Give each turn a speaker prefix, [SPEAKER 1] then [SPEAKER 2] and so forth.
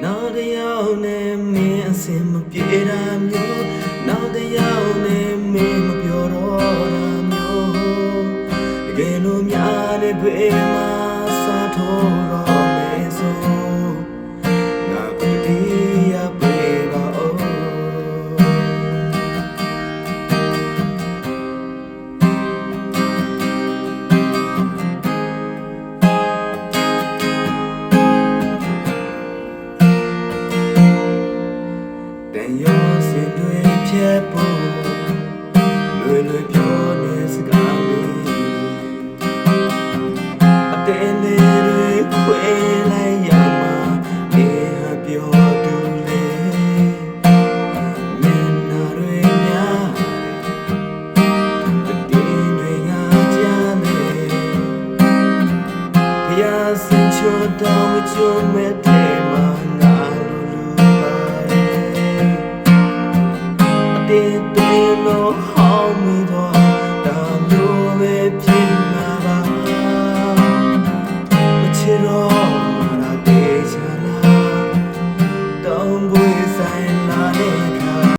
[SPEAKER 1] နောက်တစ်ယောက်နဲ့မင်းအစင်မပြေတာမျိုးနောက်တစ်ယောက်နဲ့မင်းမပြောတော့တာမျိုးတကယ်လို့များတဲ့ဘေးမှာစားထိုးတော့မယ်ဆိုငါကိုတည်းရပေးပါဦးတန်ရောစင်တွေဖြတ်ဖို့လွယ်လွယ်ပြောနေစကားလေးအတင်းတွေခွေလိုက်ရမှာနေဟာပြောသူလေမျက်နှာတွေများတည်တွေငါကြားမယ်ဖျားစင်ချိုးတော့မချိုးမဲ့တဲ့မှာငါတွေလို့